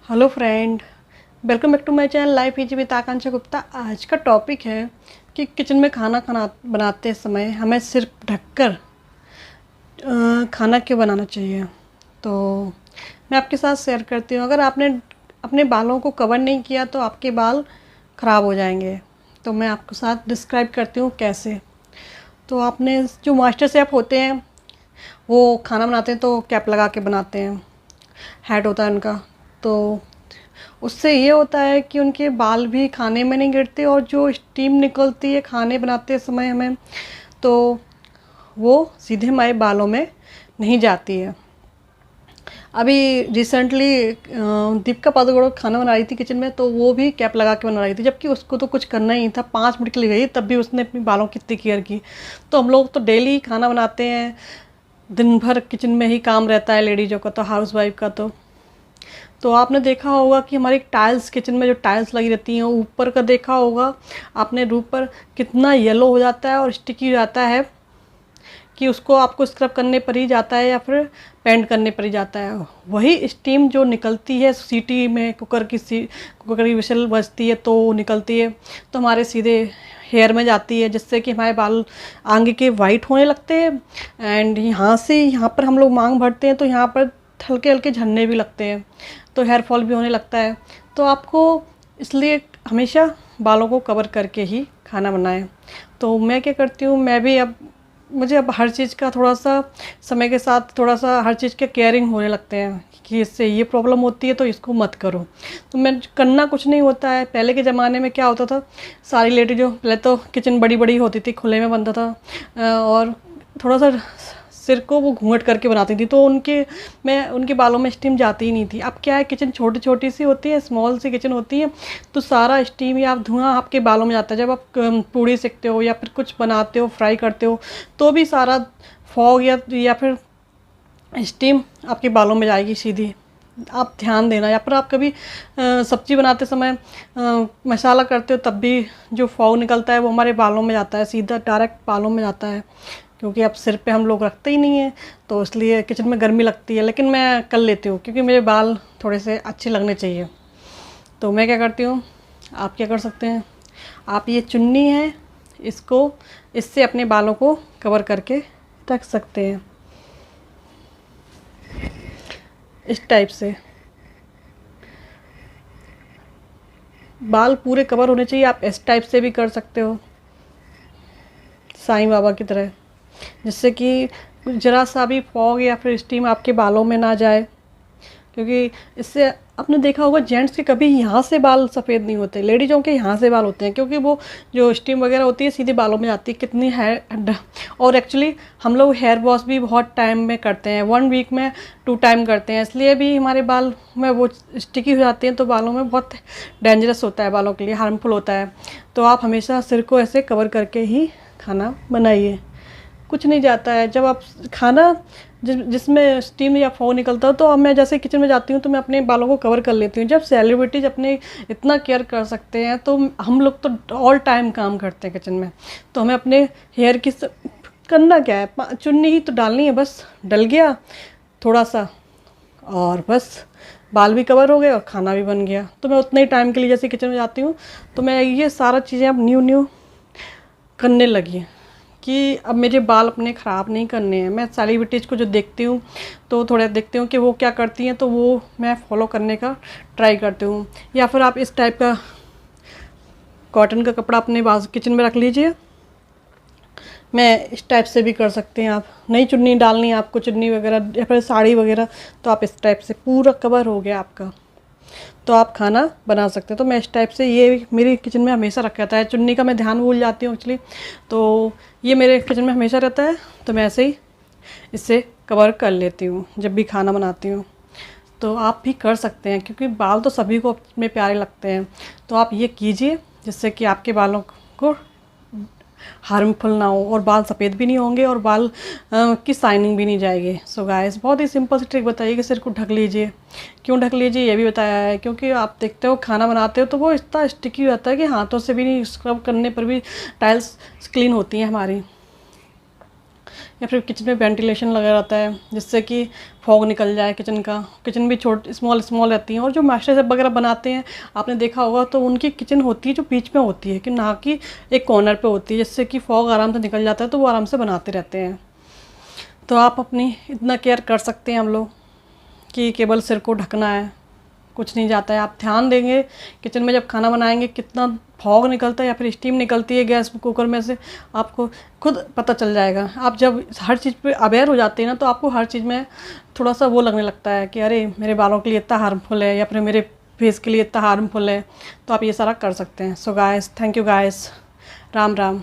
Hello friend, welcome back to my channel life easy with Akanksha Gupta. आज का topic है कि किचन में खाना बनाते समय हमें सिर्फ ढककर खाना क्यों बनाना चाहिए। तो मैं आपके साथ शेयर करती हूँ, अगर आपने अपने बालों को कवर नहीं किया तो आपके बाल ख़राब हो जाएंगे। तो मैं आपके साथ डिस्क्राइब करती हूँ कैसे। तो आपने जो मास्टर शेफ़ होते हैं वो खाना बनाते हैं तो कैप लगा के बनाते हैं, हैट होता है उनका। तो उससे ये होता है कि उनके बाल भी खाने में नहीं गिरते और जो स्टीम निकलती है खाने बनाते समय हमें, तो वो सीधे हमारे बालों में नहीं जाती है। अभी रिसेंटली दीपिका पादुकोण खाना बना रही थी किचन में, तो वो भी कैप लगा के बना रही थी, जबकि उसको तो कुछ करना ही नहीं था। 5 मिनट के लिए गई तब भी उसने अपने बालों की इतनी केयर की। तो हम लोग तो डेली खाना बनाते हैं, दिन भर किचन में ही काम रहता है लेडीज़ों का, तो हाउस वाइफ का। तो आपने देखा होगा कि हमारी टाइल्स, किचन में जो टाइल्स लगी रहती हैं, ऊपर का देखा होगा आपने, रूफ पर कितना येलो हो जाता है और स्टिकी हो जाता है कि उसको आपको स्क्रब करने पर ही जाता है या फिर पेंट करने पर ही जाता है। वही स्टीम जो निकलती है सीटी में, कुकर की विसल बजती है तो निकलती है, तो हमारे सीधे हेयर में जाती है, जिससे कि हमारे बाल आगे के वाइट होने लगते हैं। एंड यहाँ से यहाँ पर हम लोग मांग भरते हैं तो यहाँ पर हल्के हल्के झड़ने भी लगते हैं, तो हेयर फॉल भी होने लगता है। तो आपको इसलिए हमेशा बालों को कवर करके ही खाना बनाएं। तो मैं क्या करती हूँ, मैं भी अब मुझे अब हर चीज़ का थोड़ा सा समय के साथ थोड़ा सा हर चीज़ के केयरिंग होने लगते हैं कि इससे ये प्रॉब्लम होती है तो इसको मत करो। तो मैं करना कुछ नहीं होता है। पहले के ज़माने में क्या होता था, सारी लेडी जो पहले तो किचन बड़ी बड़ी होती थी, खुले में बनता था, और थोड़ा सा सिर को वो घूंघट करके बनाती थी, तो उनके बालों में स्टीम जाती ही नहीं थी। अब क्या है, किचन छोटी छोटी सी होती है, स्मॉल सी किचन होती है, तो सारा स्टीम या धुआं आपके बालों में जाता है। जब आप पूड़ी सेकते हो या फिर कुछ बनाते हो, फ्राई करते हो, तो भी सारा फॉग या फिर स्टीम आपके बालों में जाएगी सीधी। आप ध्यान देना। या फिर आप कभी सब्जी बनाते समय मसाला करते हो, तब भी जो फॉग निकलता है वो हमारे बालों में जाता है, सीधा डायरेक्ट बालों में जाता है, क्योंकि अब सिर पे हम लोग रखते ही नहीं हैं, तो इसलिए किचन में गर्मी लगती है। लेकिन मैं कर लेती हूँ क्योंकि मेरे बाल थोड़े से अच्छे लगने चाहिए। तो मैं क्या करती हूँ, आप क्या कर सकते हैं, आप ये चुन्नी है, इससे अपने बालों को कवर करके रख सकते हैं, इस टाइप से। बाल पूरे कवर होने चाहिए। आप इस टाइप से भी कर सकते हो, साईं बाबा की तरह, जिससे कि ज़रा सा भी फॉग या फिर स्टीम आपके बालों में ना जाए। क्योंकि इससे आपने देखा होगा, जेंट्स के कभी यहाँ से बाल सफ़ेद नहीं होते, लेडीज़ों के यहाँ से बाल होते हैं, क्योंकि वो जो स्टीम वगैरह होती है सीधे बालों में जाती है। कितनी हेयर, और एक्चुअली हम लोग हेयर वॉश भी बहुत टाइम में करते हैं, 1 वीक में 2 टाइम करते हैं, इसलिए भी हमारे बाल में वो स्टिकी हो जाते हैं, तो बालों में बहुत डेंजरस होता है, बालों के लिए हार्मफुल होता है। तो आप हमेशा सिर को ऐसे कवर करके ही खाना बनाइए, कुछ नहीं जाता है। जब आप खाना जिसमें स्टीम या फॉग निकलता हो, तो अब मैं जैसे किचन में जाती हूँ तो मैं अपने बालों को कवर कर लेती हूँ। जब सेलिब्रिटीज अपने इतना केयर कर सकते हैं, तो हम लोग तो ऑल टाइम काम करते हैं किचन में, तो हमें अपने हेयर की करना क्या है, चुन्नी ही तो डालनी है, बस डल गया थोड़ा सा और बस बाल भी कवर हो गए और खाना भी बन गया। तो मैं उतने ही टाइम के लिए जैसे किचन में जाती हूँ, तो मैं ये सारा चीज़ें अब न्यू करने लगी कि अब मेरे बाल अपने ख़राब नहीं करने हैं। मैं सेलिब्रिटीज़ को जो देखती हूँ, तो थोड़ा देखती हूँ कि वो क्या करती हैं, तो वो मैं फॉलो करने का ट्राई करती हूँ। या फिर आप इस टाइप का कॉटन का कपड़ा अपने बाजू किचन में रख लीजिए। मैं इस टाइप से भी कर सकते हैं। आप नई चुन्नी डालनी है आपको, चुन्नी वगैरह या फिर साड़ी वगैरह, तो आप इस टाइप से पूरा कवर हो गया आपका, तो आप खाना बना सकते हैं। तो मैं इस टाइप से, ये मेरी किचन में हमेशा रखा रहता है। चुन्नी का मैं ध्यान भूल जाती हूँ एक्चुअली, तो ये मेरे किचन में हमेशा रहता है, तो मैं ऐसे ही इससे कवर कर लेती हूँ जब भी खाना बनाती हूँ। तो आप भी कर सकते हैं, क्योंकि बाल तो सभी को अपने प्यारे लगते हैं। तो आप ये कीजिए, जिससे कि आपके बालों को हार्मफुल ना हो, और बाल सफ़ेद भी नहीं होंगे, और बाल की शाइनिंग भी नहीं जाएगी। सो गाइस, बहुत ही सिंपल सी ट्रिक बताइए कि सिर को ढक लीजिए। क्यों ढक लीजिए ये भी बताया है, क्योंकि आप देखते हो खाना बनाते हो तो वो इतना स्टिकी रहता है कि हाथों से भी नहीं, स्क्रब करने पर भी टाइल्स क्लीन होती हैं हमारी। या फिर किचन में वेंटिलेशन लगा रहता है जिससे कि फॉग निकल जाए किचन का। किचन भी स्मॉल स्मॉल रहती हैं। और जो मास्टर शेफ़ वगैरह बनाते हैं आपने देखा होगा तो उनकी किचन होती है जो बीच में होती है, कि ना कि एक कॉर्नर पे होती है, जिससे कि फॉग आराम से निकल जाता है, तो वो आराम से बनाते रहते हैं। तो आप अपनी इतना केयर कर सकते हैं हम लोग कि केवल सिर को ढकना है, कुछ नहीं जाता है। आप ध्यान देंगे किचन में जब खाना बनाएंगे कितना फॉग निकलता है या फिर स्टीम निकलती है गैस कुकर में से, आपको खुद पता चल जाएगा। आप जब हर चीज़ पे अवेयर हो जाते हैं ना, तो आपको हर चीज़ में थोड़ा सा वो लगने लगता है कि अरे मेरे बालों के लिए इतना हार्मफुल है या फिर मेरे फेस के लिए इतना हार्मफुल है। तो आप ये सारा कर सकते हैं। So guys, thank you guys, Ram Ram.